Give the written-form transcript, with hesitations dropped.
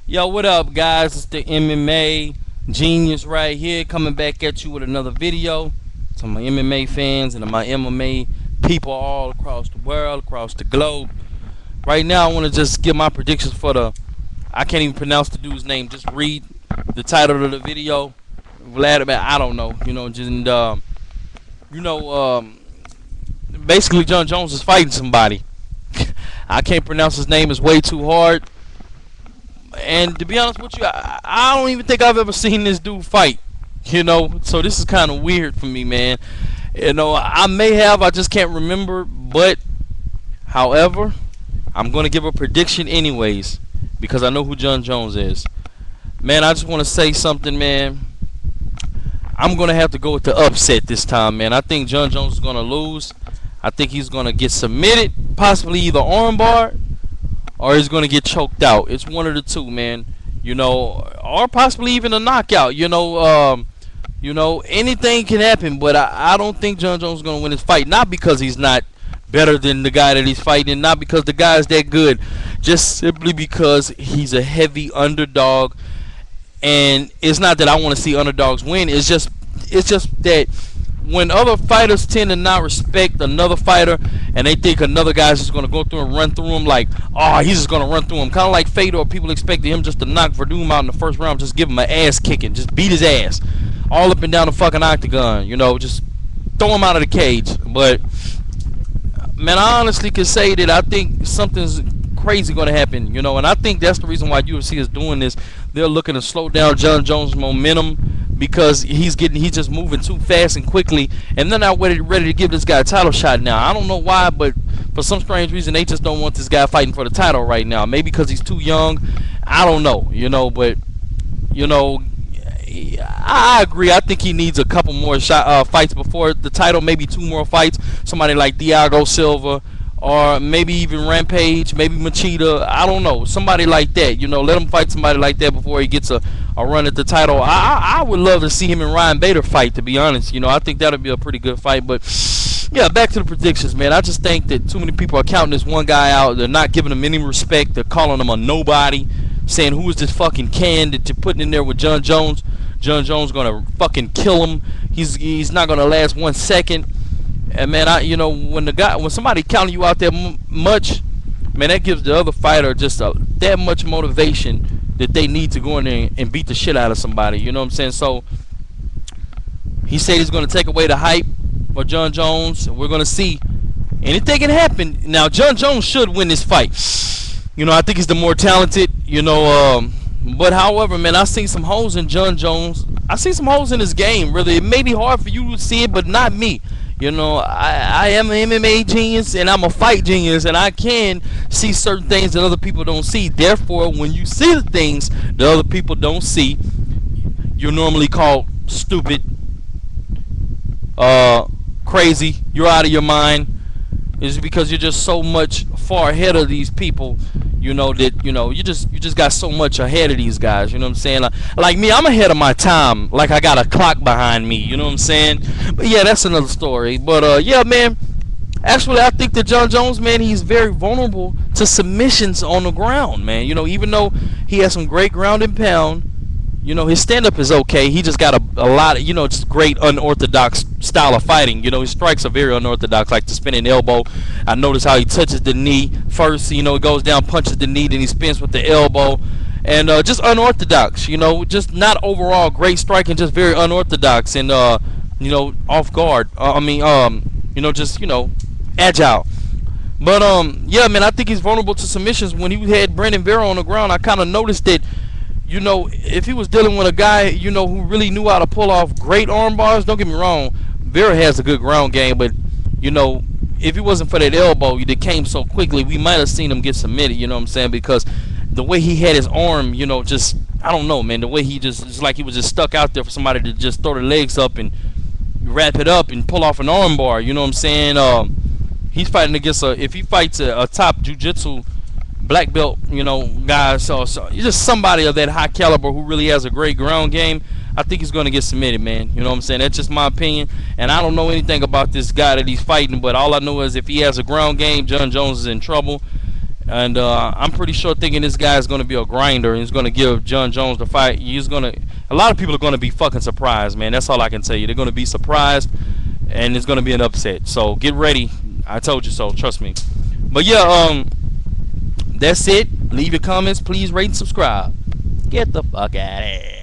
Yo, what up, guys? It's the MMA Genius right here, coming back at you with another video. To my MMA fans and to my MMA people all across the world, across the globe. Right now, I want to just give my predictions for the. I can't even pronounce the dude's name. Just read the title of the video. Vladimir, I don't know. Basically, Jon Jones is fighting somebody. I can't pronounce his name. It's way too hard. And to be honest with you, I don't even think I've ever seen this dude fight. So this is kind of weird for me, man. I may have, I just can't remember. But, however, I'm going to give a prediction anyways, because I know who Jon Jones is. Man, I just want to say something, man. I'm going to have to go with the upset this time, man. I think Jon Jones is going to lose. I think he's going to get submitted, possibly either armbar, or he's going to get choked out. It's one of the two, man. Or possibly even a knockout. Anything can happen, but I don't think Jon Jones is going to win this fight. Not because he's not better than the guy that he's fighting, not because the guy is that good, just simply because he's a heavy underdog. And it's not that I want to see underdogs win. It's just that when other fighters tend to not respect another fighter and they think another guy's just going to go through and run through him, like, oh, he's just going to run through him. Kind of like Fedor, people expected him just to knock Verdum out in the first round, just give him an ass kicking, just beat his ass all up and down the fucking octagon, just throw him out of the cage. But, man, I honestly can say that I think something's crazy going to happen, and I think that's the reason why UFC is doing this. They're looking to slow down Jon Jones' momentum, because he's just moving too fast and quickly, and they're not ready to give this guy a title shot now. I don't know why, but for some strange reason they just don't want this guy fighting for the title right now. Maybe because he's too young. I don't know, but I agree. I think he needs a couple more fights before the title, maybe 2 more fights. Somebody like Thiago Silva, or maybe even Rampage, maybe Machida. I don't know, somebody like that. Let him fight somebody like that before he gets a run at the title. I would love to see him and Ryan Bader fight, to be honest. I think that would be a pretty good fight. But yeah, back to the predictions, man. I just think that too many people are counting this one guy out. They're not giving him any respect. They're calling him a nobody, saying, who is this fucking can that you're putting in there with Jon Jones? Jon Jones gonna fucking kill him. He's not gonna last 1 second. And man, when somebody counting you out there much, man, that gives the other fighter just that much motivation that they need to go in there and beat the shit out of somebody. You know what I'm saying? So he said he's going to take away the hype for Jon Jones. We're going to see. Anything can happen. Now, Jon Jones should win this fight. I think he's the more talented. But however, man, I see some holes in Jon Jones. I see some holes in his game. Really, it may be hard for you to see it, but not me. I am an MMA genius and I'm a fight genius, and I can see certain things that other people don't see. Therefore, when you see the things that other people don't see, you're normally called stupid, crazy, you're out of your mind. It's because you're just so much far ahead of these people, that you just got so much ahead of these guys. You know what I'm saying? Like me, I'm ahead of my time. Like I got a clock behind me. You know what I'm saying? But yeah, that's another story. But yeah, man. Actually, I think that Jon Jones, man, he's very vulnerable to submissions on the ground, man. Even though he has some great ground and pound, his stand-up is okay. He just got a lot of, just great unorthodox style of fighting. His strikes are very unorthodox, like the spinning elbow. I notice how he touches the knee first. It goes down, punches the knee, then he spins with the elbow. And just unorthodox, just not overall great striking, just very unorthodox and, off guard. Just, agile. But, yeah, man, I think he's vulnerable to submissions. When he had Brandon Vera on the ground, I kind of noticed that, if he was dealing with a guy, who really knew how to pull off great arm bars, don't get me wrong, Vera has a good ground game, but, if it wasn't for that elbow that came so quickly, we might have seen him get submitted, you know what I'm saying? Because the way he had his arm, just, I don't know, man, the way it's like he was just stuck out there for somebody to just throw the legs up and wrap it up and pull off an arm bar, you know what I'm saying? He's fighting against if he fights a top jiu-jitsu black belt, guys, so you're just somebody of that high caliber who really has a great ground game. I think he's going to get submitted, man. You know what I'm saying? That's just my opinion, and I don't know anything about this guy that he's fighting, but all I know is if he has a ground game, Jon Jones is in trouble. And I'm pretty sure thinking this guy is going to be a grinder and he's going to give Jon Jones the fight. He's going to. A lot of people are going to be fucking surprised, man. That's all I can tell you. They're going to be surprised, and it's going to be an upset. So get ready. I told you so. Trust me. But yeah, that's it. Leave your comments, please. Rate and subscribe. Get the fuck out of here.